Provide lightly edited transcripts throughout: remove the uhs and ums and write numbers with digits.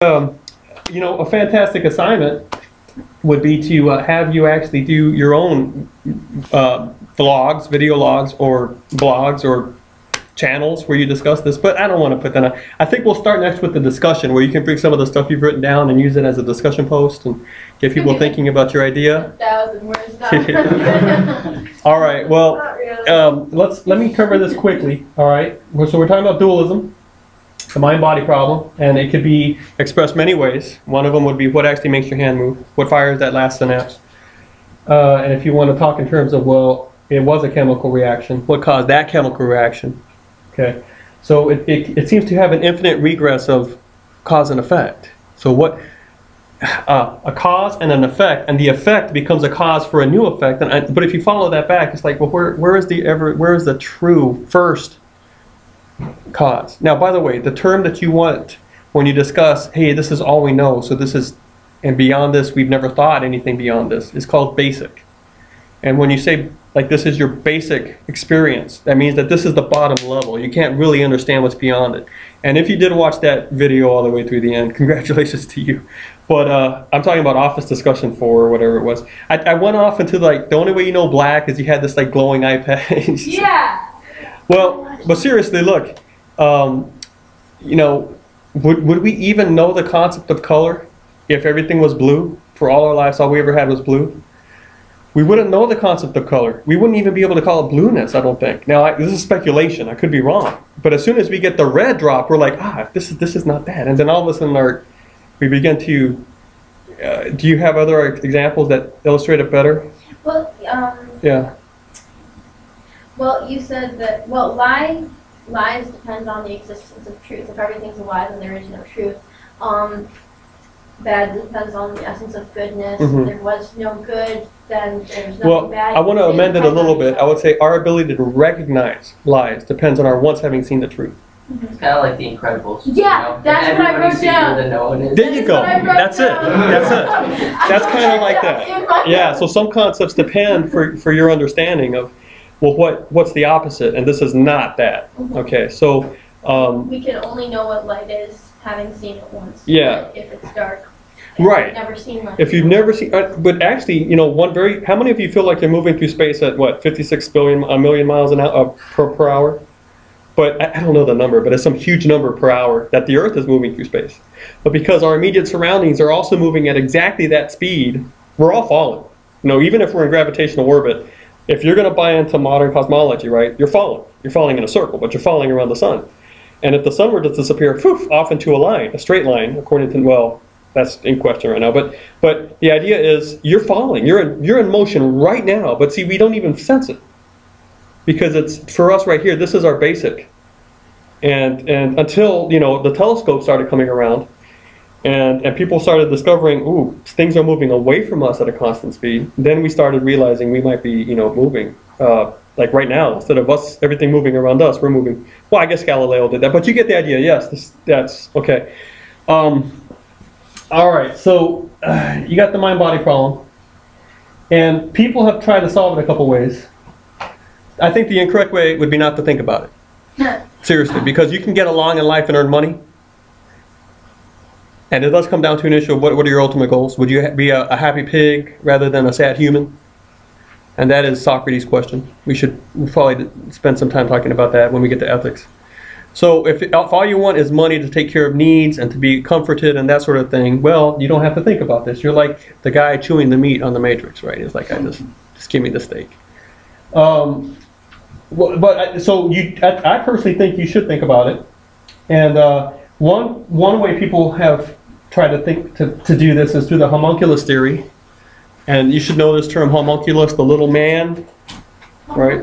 You know, a fantastic assignment would be to have you actually do your own vlogs, video logs, or blogs, or channels where you discuss this, but I don't want to put that on. I think we'll start next with the discussion, where you can bring some of the stuff you've written down and use it as a discussion post and get people thinking about your idea. 1,000 words. All right, well, Really. let me cover this quickly. All right, so we're talking about dualism, the mind-body problem, and it could be expressed many ways. One of them would be what actually makes your hand move, what fires that last synapse. And if you want to talk in terms of, well, it was a chemical reaction, what caused that chemical reaction? Okay, so it seems to have an infinite regress of cause and effect. So what a cause and an effect, and the effect becomes a cause for a new effect. But if you follow that back, it's like, well, where is the true first cause? Now, by the way, the term that you want when you discuss, hey, this is all we know, so this is, and beyond this, we've never thought anything beyond this, is called basic. And when you say, like, this is your basic experience, that means that this is the bottom level. You can't really understand what's beyond it. And if you did watch that video all the way through the end, congratulations to you. But I'm talking about Office Discussion 4 or whatever it was. I went off into, like, the only way you know black is you had this, like, glowing iPad. Yeah. Well, but seriously, look, you know, would we even know the concept of color if everything was blue? For all our lives, all we ever had was blue. We wouldn't know the concept of color. We wouldn't even be able to call it blueness, I don't think. Now, this is speculation. I could be wrong. But as soon as we get the red drop, we're like, this is not that. And then all of a sudden, we begin to. Do you have other examples that illustrate it better? Well, Yeah. Well, you said that. Well, lies depend on the existence of truth. If everything's a lie, then there is no truth. Bad depends on the essence of goodness. Mm-hmm. If there was no good, then there's nothing Well, bad. I want to They amend it a depend little on bit. each I would say our ability to recognize lies depends on our once having seen the truth. It's kind of like The Incredibles. Yeah, you know? that's And what I everybody wrote sees down. where the no one is. There you go. That's it. That's it. That's kind of like that. Yeah, so some concepts depend for your understanding of, well, what's the opposite, and this is not that. Okay, so We can only know what light is having seen it once. Yeah. If it's dark. Right. If you've never seen light. if you've never seen, but actually, you know, how many of you feel like you're moving through space at what, 56 billion, a million miles an hour per hour? But I don't know the number, but it's some huge number per hour that the Earth is moving through space. But because our immediate surroundings are also moving at exactly that speed, we're all falling. You know, even if we're in gravitational orbit, if you're going to buy into modern cosmology, right, you're falling. You're falling in a circle, but you're falling around the sun. And if the sun were to disappear, poof, off into a line, a straight line, according to, well, that's in question right now. But the idea is you're falling. You're in motion right now. But see, we don't even sense it. Because it's, for us right here, this is our basic. And until, you know, the telescope started coming around and people started discovering, ooh, things are moving away from us at a constant speed, then we started realizing we might be, you know, moving. Like right now, instead of us, everything moving around us, we're moving. Well, I guess Galileo did that, but you get the idea. Yes, that's okay. All right, so you got the mind-body problem. And people have tried to solve it a couple ways. I think the incorrect way would be not to think about it. Seriously, because you can get along in life and earn money. And it does come down to an issue of what are your ultimate goals? Would you be a happy pig rather than a sad human? And that is Socrates' question. We should probably spend some time talking about that when we get to ethics. So if all you want is money to take care of needs and to be comforted and that sort of thing, well, you don't have to think about this. You're like the guy chewing the meat on the Matrix, right? It's like, just give me the steak. So I personally think you should think about it. And one way people have tried to think to do this is through the homunculus theory. And you should know this term, homunculus, the little man, right?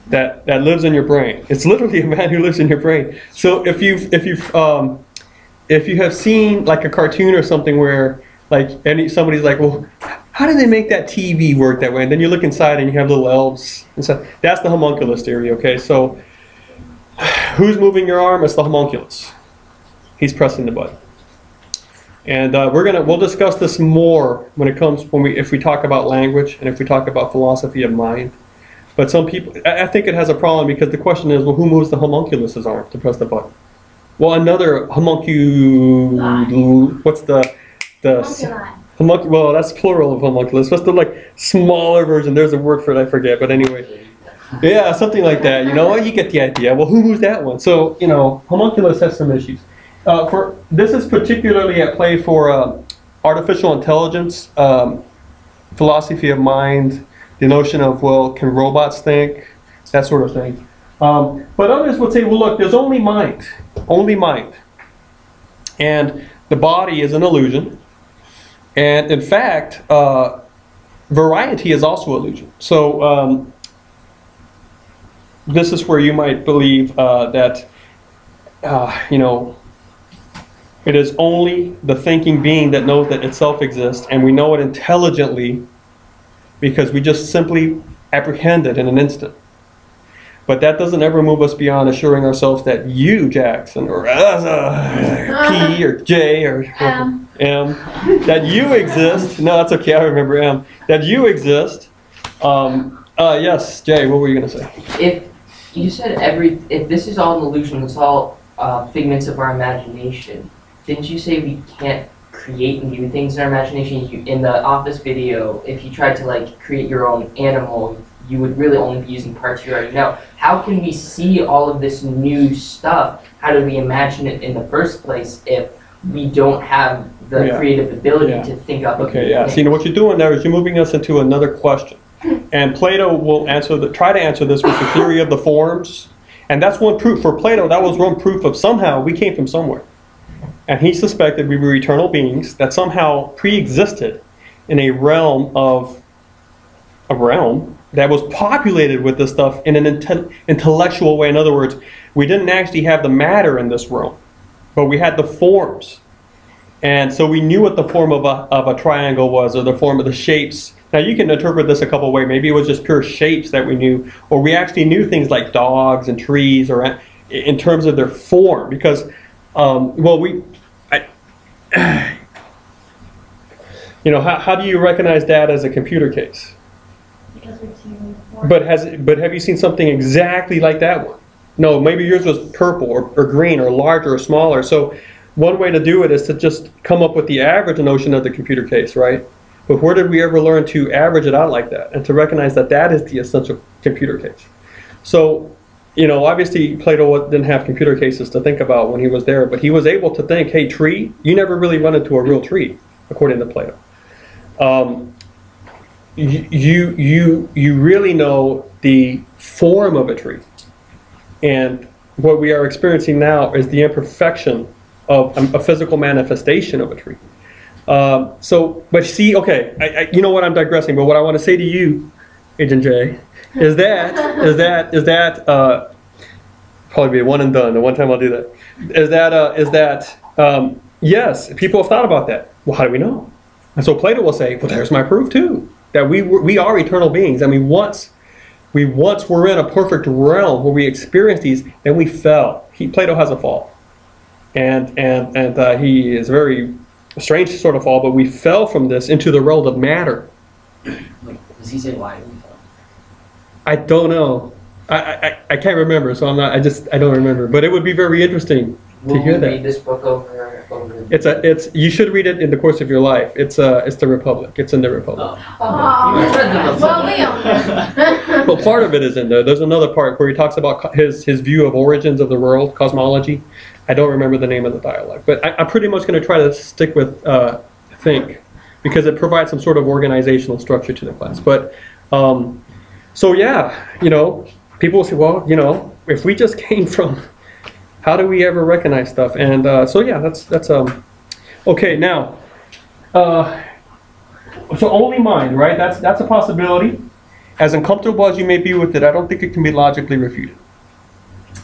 That lives in your brain. It's literally a man who lives in your brain. So if you have seen like a cartoon or something where like somebody's like, well, how did they make that TV work that way? And then you look inside and you have little elves and stuff. That's the homunculus theory. Okay, so who's moving your arm? It's the homunculus. He's pressing the button. And we'll discuss this more when it comes if we talk about language and if we talk about philosophy of mind. But some people, I think it has a problem because the question is, well, who moves the homunculus's arm to press the button? Well, another homuncule. What's the Homunculi. well, that's plural of homunculus. What's the like smaller version? There's a word for it. I forget. But anyway, yeah, something like that. You know, you get the idea. Well, who moved that one? So you know, homunculus has some issues. This is particularly at play for artificial intelligence, philosophy of mind, the notion of, well, can robots think, that sort of thing. But others would say, well, look, there's only mind, and the body is an illusion. And in fact, variety is also illusion. So this is where you might believe that, you know, it is only the thinking being that knows that itself exists, and we know it intelligently because we just simply apprehend it in an instant. But that doesn't ever move us beyond assuring ourselves that you, Jackson, or P, or J, or M, that you exist. No, that's okay, I remember M. That you exist. Yes, Jay, what were you going to say? If you said if this is all an illusion, it's all figments of our imagination, didn't you say we can't create new things in our imagination? In the Office video, if you tried to like create your own animal, you would really only be using parts you already know. How can we see all of this new stuff? How do we imagine it in the first place if we don't have the creative ability to think up of Okay, yeah. things? So you know what you're doing there is you're moving us into another question. And Plato will try to answer this with the theory of the forms. And that's one proof for Plato. That was one proof of somehow we came from somewhere. And he suspected we were eternal beings that somehow pre-existed in a realm that was populated with this stuff in an intellectual way. In other words, we didn't actually have the matter in this realm, but we had the forms. And so we knew what the form of a triangle was, or the form of the shapes. Now you can interpret this a couple ways. Maybe it was just pure shapes that we knew, or we actually knew things like dogs and trees, or in terms of their form. Because, you know, how do you recognize that as a computer case? Because we've seen before. But have you seen something exactly like that one? No, maybe yours was purple or green or larger or smaller. So one way to do it is to just come up with the average notion of the computer case, right? But where did we ever learn to average it out like that and to recognize that that is the essential computer case? So, you know, obviously Plato didn't have computer cases to think about when he was there, but he was able to think, hey, tree, you never really run into a real tree, according to Plato. You really know the form of a tree. And what we are experiencing now is the imperfection of a physical manifestation of a tree. But see, okay, you know what, I'm digressing, but what I want to say to you, Agent J, is that probably be a one and done, the one time I'll do that, is that yes, people have thought about that. Well, how do we know? And so Plato will say, well, there's my proof too, that we are eternal beings. I mean, once were in a perfect realm where we experienced these, then we fell. Plato has a fall. And he is very strange sort of fall, but we fell from this into the realm of matter. Does he say why we fell? I don't know. I can't remember, so I don't remember. But it would be very interesting to hear that. Read this book over. You should read it in the course of your life. It's the Republic. It's in the Republic. Well, Leo. Well, part of it is in there. There's another part where he talks about his view of origins of the world, cosmology. I don't remember the name of the dialogue, but I'm pretty much going to try to stick with think, because it provides some sort of organizational structure to the class. But so yeah, you know, people will say, well, you know, if we just came from, how do we ever recognize stuff? And so yeah, that's okay. Now, so only mind, right? That's a possibility. As uncomfortable as you may be with it, I don't think it can be logically refuted.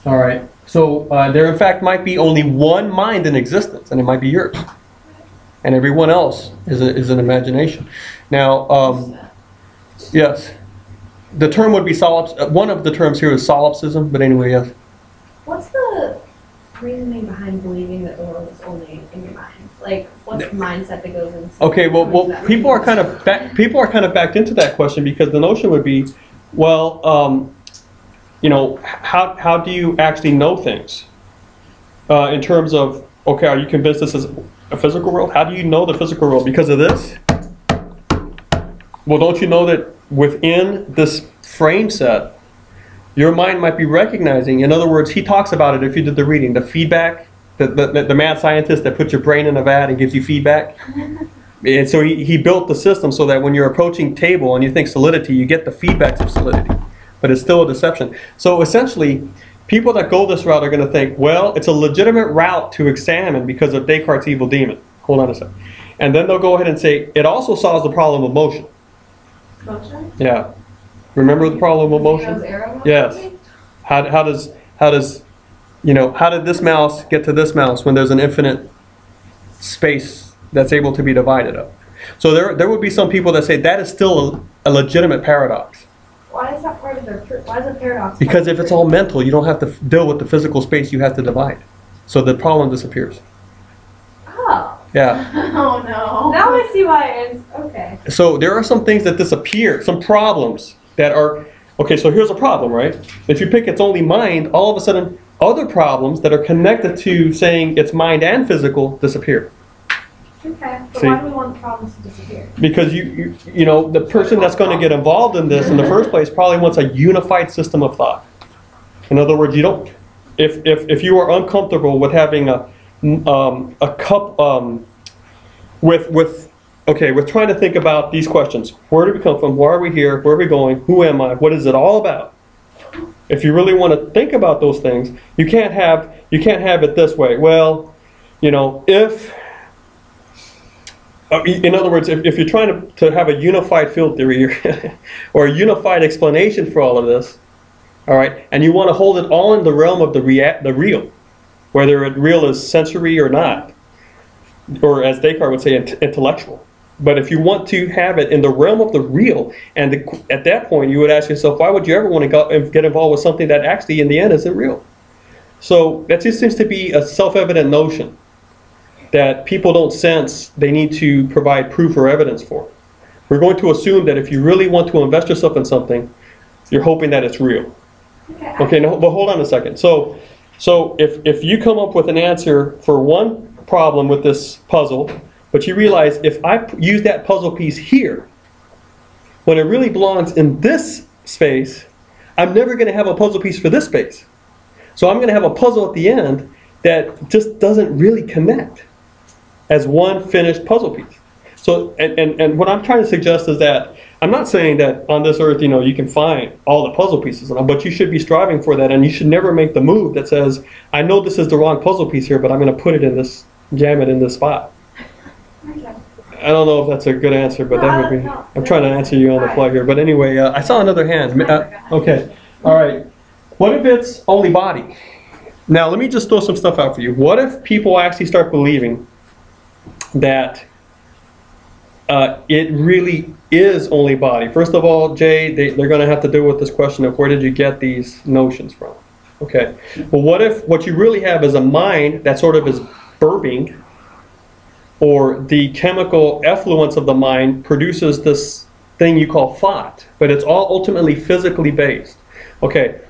All right. So there, in fact, might be only one mind in existence, and it might be yours. And everyone else is an imagination. Now, yes, the term would be one of the terms here is solipsism, but anyway, yes. What's the reasoning behind believing that the world is only in your mind? Like, what's the mindset that goes into? Okay, well, people are kind of backed into that question, because the notion would be, well, you know, how do you actually know things? in terms of, okay, are you convinced this is a physical world? How do you know the physical world? Because of this? Well, don't you know that within this frame set, your mind might be recognizing, in other words, he talks about it if you did the reading, the feedback, the mad scientist that puts your brain in a vat and gives you feedback. And so he built the system so that when you're approaching table and you think solidity, you get the feedbacks of solidity. But it's still a deception. So essentially, people that go this route are going to think, well, it's a legitimate route to examine because of Descartes' evil demon. Hold on a second. And then they'll go ahead and say, it also solves the problem of motion. Motion? Yeah. Remember the problem of motion? Zero's arrow motion? Yes. How does, you know, how did this mouse get to this mouse when there's an infinite space that's able to be divided up? So there would be some people that say that is still a legitimate paradox. Why is that part of their proof? Why is it paradox? Because if it's all mental, you don't have to deal with the physical space you have to divide. So the problem disappears. Oh. Yeah. Oh no. Now I see why it is. Okay. So there are some things that disappear, some problems that are, okay, so here's a problem, right? If you pick it's only mind, all of a sudden other problems that are connected to saying it's mind and physical disappear. Okay. But See? why do we want the problems to disappear? Because you know, the person that's going to get involved in this in the first place probably wants a unified system of thought. In other words, you don't, if you are uncomfortable with having a cup, with trying to think about these questions. Where do we come from? Why are we here? Where are we going? Who am I? What is it all about? If you really want to think about those things, you can't have it this way. Well, you know, in other words, if you're trying to have a unified field theory or a unified explanation for all of this, all right, and you want to hold it all in the realm of the real, whether it real is sensory or not, or as Descartes would say, intellectual. But if you want to have it in the realm of the real, and at that point you would ask yourself, why would you ever want to get involved with something that actually in the end isn't real? So that just seems to be a self-evident notion that people don't sense they need to provide proof or evidence for. We're going to assume that if you really want to invest yourself in something, you're hoping that it's real. Okay, now, but hold on a second. So if you come up with an answer for one problem with this puzzle, but you realize if I use that puzzle piece here, when it really belongs in this space, I'm never going to have a puzzle piece for this space. So I'm going to have a puzzle at the end that just doesn't really connect as one finished puzzle piece. So, and what I'm trying to suggest is that I'm not saying that on this earth, you know, you can find all the puzzle pieces, but you should be striving for that, and you should never make the move that says, I know this is the wrong puzzle piece here, but I'm going to put it in this, jam it in this spot. Okay. I don't know if that's a good answer, but that would be, No, I'm trying to answer you on the fly here. But anyway, I saw another hand. Okay, all right. What if it's only body? Now, let me just throw some stuff out for you. What if people actually start believing that it really is only body? First of all, Jay, they're going to have to deal with this question of where did you get these notions from? Okay. Well, what if what you really have is a mind that sort of is burping, or the chemical effluence of the mind produces this thing you call thought, but it's all ultimately physically based. Okay.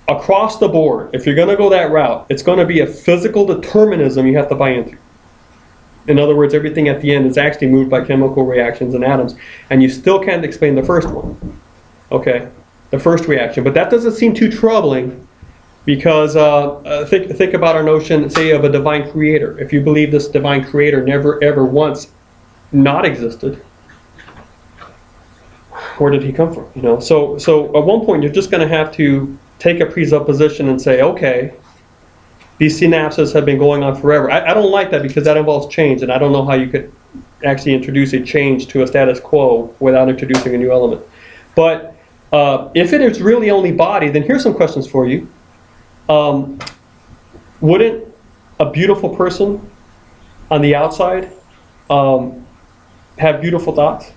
Across the board, if you're going to go that route, it's going to be a physical determinism you have to buy into. In other words, everything at the end is actually moved by chemical reactions and atoms, and you still can't explain the first one. Okay, the first reaction. But that doesn't seem too troubling, because think about our notion, say, of a divine creator. If you believe this divine creator never ever once not existed, where did he come from? You know, so at one point you're just going to have to take a presupposition and say, okay, these synapses have been going on forever. I don't like that, because that involves change, and I don't know how you could actually introduce a change to a status quo without introducing a new element. But if it is really only body, then here's some questions for you. Wouldn't a beautiful person on the outside have beautiful thoughts?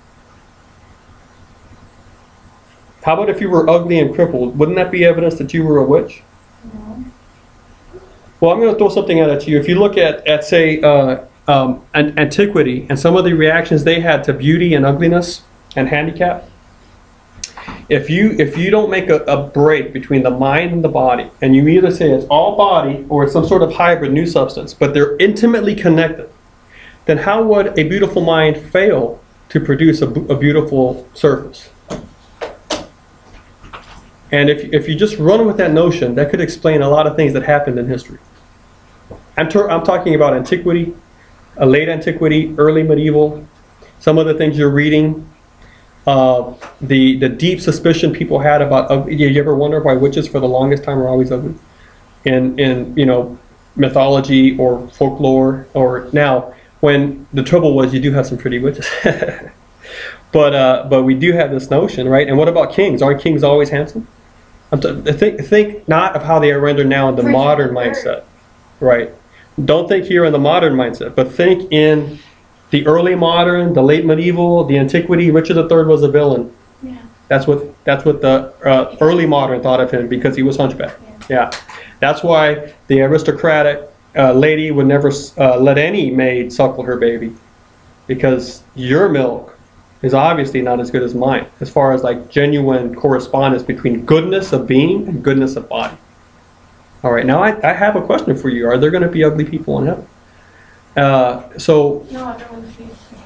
How about if you were ugly and crippled? Wouldn't that be evidence that you were a witch? No. Well, I'm going to throw something out at you. If you look at say, antiquity and some of the reactions they had to beauty and ugliness and handicap, if you don't make a break between the mind and the body, and you either say it's all body or it's some sort of hybrid new substance, but they're intimately connected, then how would a beautiful mind fail to produce a beautiful surface? And if you just run with that notion, that could explain a lot of things that happened in history. I'm talking about antiquity, late antiquity, early medieval, some of the things you're reading, the deep suspicion people had about, you ever wonder why witches for the longest time were always ugly? In mythology or folklore, or now, when the trouble was you do have some pretty witches. But we do have this notion, right? And what about kings? Aren't kings always handsome? Think not of how they are rendered now in the modern mindset, right? Don't think here in the modern mindset, but think in the early modern, the late medieval, the antiquity. Richard III was a villain. Yeah. That's what the early modern thought of him, because he was hunchback. Yeah. That's why the aristocratic lady would never let any maid suckle her baby, because your milk is obviously not as good as mine, as far as like genuine correspondence between goodness of being and goodness of body. All right, now I have a question for you. Are there going to be ugly people in heaven? No, everyone's beautiful.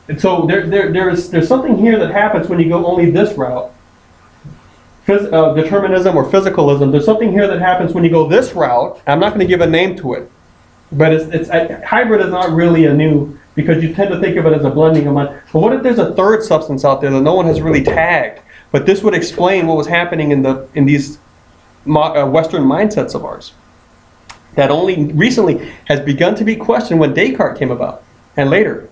And so there's something here that happens when you go only this route. Determinism or physicalism. There's something here that happens when you go this route. I'm not going to give a name to it, but hybrid is not really a new, because you tend to think of it as a blending of mind. But what if there's a third substance out there that no one has really tagged? But this would explain what was happening in these Western mindsets of ours, that only recently has begun to be questioned when Descartes came about, and later.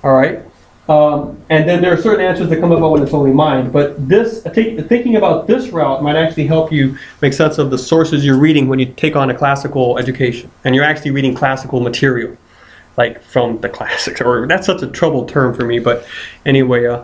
All right? And then there are certain answers that come about when it's only mind. But thinking about this route might actually help you make sense of the sources you're reading when you take on a classical education. And you're actually reading classical material, like from the classics. Or that's such a troubled term for me. But anyway,